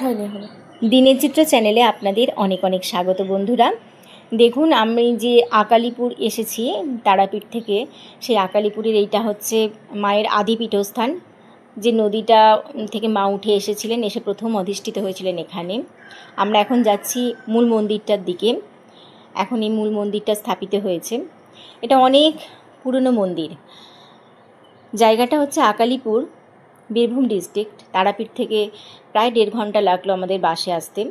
হয়নি হলো। দিনের চিত্র চ্যানেলে আপনাদের অনেক অনেক স্বাগত বন্ধুরা। দেখুন, আমি যে আকালিপুর এসেছি তারাপীঠ থেকে, সেই আকালিপুরের এইটা হচ্ছে মায়ের আদি পীঠস্থান, যে নদীটা থেকে মা উঠে এসেছিলেন, এসে প্রথম অধিষ্ঠিত হয়েছিলেন এখানে। আমরা এখন যাচ্ছি মূল মন্দিরটার দিকে। এখন এই মূল মন্দিরটা স্থাপিত হয়েছে। এটা অনেক পুরনো মন্দির। জায়গাটা হচ্ছে আকালিপুর, বীরভূম ডিস্ট্রিক্ট। তারাপীঠ থেকে প্রায় 1.5 ঘন্টা লাগলো আমাদের বাসে আসতে।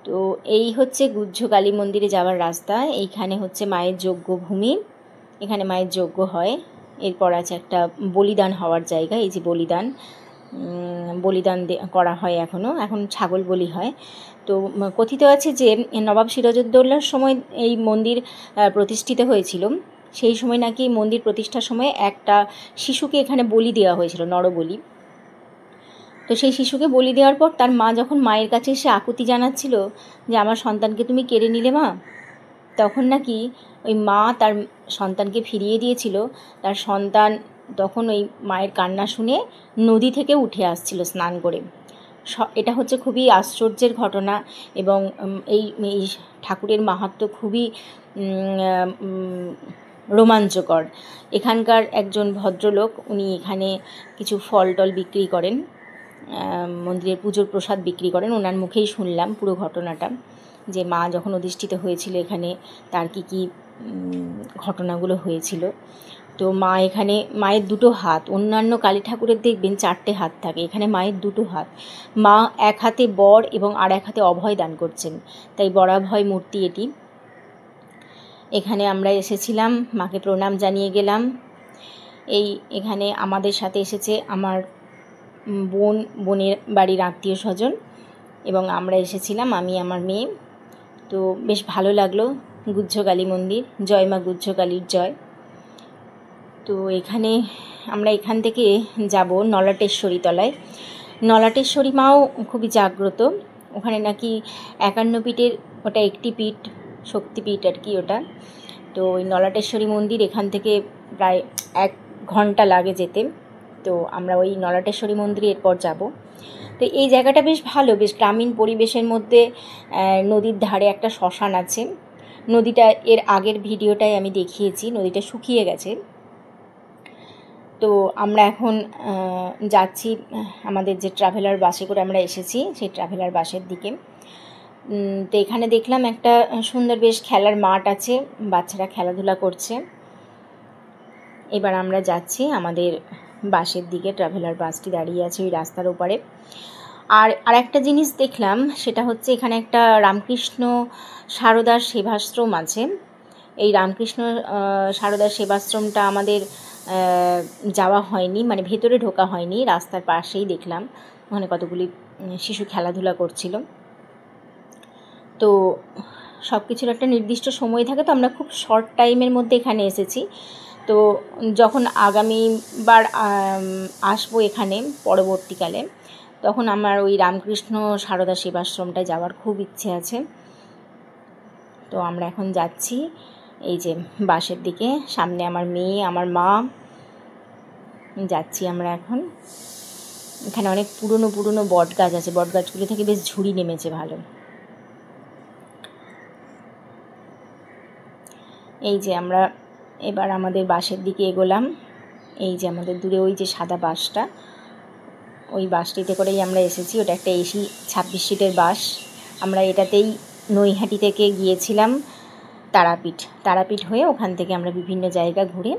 তো এই হচ্ছে গুহ্য কালী মন্দিরে যাওয়ার রাস্তা। এইখানে হচ্ছে মায়ের যজ্ঞভূমি, এখানে মায়ের যজ্ঞ হয়। এরপর আছে একটা বলিদান হওয়ার জায়গা, এই যে বলিদান করা হয় এখন ছাগল বলি হয়। তো কথিত আছে যে নবাব সিরাজউদ্দৌলার সময় এই মন্দির প্রতিষ্ঠিত হয়েছিল। সেই সময় নাকি মন্দির প্রতিষ্ঠার সময় একটা শিশুকে এখানে বলি দেওয়া হয়েছিল, নরবলি। তো সেই শিশুকে বলি দেওয়ার পর তার মা যখন মায়ের কাছে এসে আকুতি জানাচ্ছিল যে আমার সন্তানকে তুমি কেড়ে নিলে মা, তখন নাকি ওই মা তার সন্তানকে ফিরিয়ে দিয়েছিল। তার সন্তান তখন ওই মায়ের কান্না শুনে নদী থেকে উঠে আসছিল স্নান করে। এটা হচ্ছে খুবই আশ্চর্যের ঘটনা, এবং এই ঠাকুরের মাহাত্ম্য খুবই রোমাঞ্চকর। এখানকার একজন ভদ্রলোক, উনি এখানে কিছু ফল টল বিক্রি করেন, মন্দিরের পুজোর প্রসাদ বিক্রি করেন। ওনার মুখেই শুনলাম পুরো ঘটনাটা, যে মা যখন অধিষ্ঠিত হয়েছিল এখানে তার কী ঘটনাগুলো হয়েছিল। তো মা এখানে, মায়ের 2টো হাত, অন্যান্য কালী ঠাকুরের দেখবেন 4টে হাত থাকে, এখানে মায়ের 2টো হাত। মা এক হাতে বর এবং আর এক হাতে অভয় দান করছেন, তাই বরাভয় মূর্তি এটি। এখানে আমরা এসেছিলাম, মাকে প্রণাম জানিয়ে গেলাম। এখানে আমাদের সাথে এসেছে আমার বোনের বাড়ির আত্মীয় স্বজন, এবং আমরা এসেছিলাম, আমি আমার মেয়ে। তো বেশ ভালো লাগলো। গুহ্য কালী মন্দির, জয় মা গুহ্য কালীর জয়। তো আমরা এখান থেকে যাব নলাটেশ্বরী তলায়। নলাটেশ্বরী মাও খুবই জাগ্রত। ওখানে নাকি 51 পীঠের ওটা একটি পীঠ, শক্তিপীঠ আর কি ওটা। তো ওই নলাটেশ্বরী মন্দির এখান থেকে প্রায় 1 ঘন্টা লাগে যেতে। তো আমরা ওই নলাটেশ্বরী মন্দিরে এরপর যাব। তো এই জায়গাটা বেশ ভালো, বেশ গ্রামীণ পরিবেশের মধ্যে। নদীর ধারে একটা শ্মশান আছে। নদীটা এর আগের ভিডিওটায় আমি দেখিয়েছি, নদীটা শুকিয়ে গেছে। তো আমরা এখন যাচ্ছি আমাদের যে ট্রাভেলার বাসে করে আমরা এসেছি, সেই ট্রাভেলার বাসের দিকে। তো এখানে দেখলাম একটা সুন্দর বেশ খেলার মাঠ আছে, বাচ্চারা খেলাধুলা করছে। এবার আমরা যাচ্ছি আমাদের বাসের দিকে। ট্রাভেলার বাসটি দাঁড়িয়ে আছে ওই রাস্তার ওপারে। আর একটা জিনিস দেখলাম, সেটা হচ্ছে এখানে একটা রামকৃষ্ণ সারদার সেবাশ্রম আছে। এই রামকৃষ্ণ সারদার সেবাশ্রমটা আমাদের যাওয়া হয়নি, মানে ভেতরে ঢোকা হয়নি, রাস্তার পাশেই দেখলাম ওখানে কতগুলি শিশু খেলাধুলা করছিল। তো সব কিছুর একটা নির্দিষ্ট সময় থাকে, তো আমরা খুব শর্ট টাইমের মধ্যে এখানে এসেছি। তো যখন আগামীবার আসবো এখানে পরবর্তীকালে, তখন আমার ওই রামকৃষ্ণ সারদা সেবাশ্রমটায় যাওয়ার খুব ইচ্ছে আছে। তো আমরা এখন যাচ্ছি এই যে বাসের দিকে, সামনে আমার মেয়ে, আমার মা, যাচ্ছি আমরা এখন। এখানে অনেক পুরনো বট গাছ আছে, বট গাছগুলো থেকে বেশ ঝুড়ি নেমেছে ভালো। এই যে আমরা এবার আমাদের বাসের দিকে এগোলাম। এই যে আমাদের দূরে ওই যে সাদা বাসটা, ওই বাসটিতে করেই আমরা এসেছি। ওটা একটা AC 26 সিটের বাস। আমরা এটাতেই নৈহাটি থেকে গিয়েছিলাম তারাপীঠ হয়ে, ওখান থেকে আমরা বিভিন্ন জায়গা ঘুরে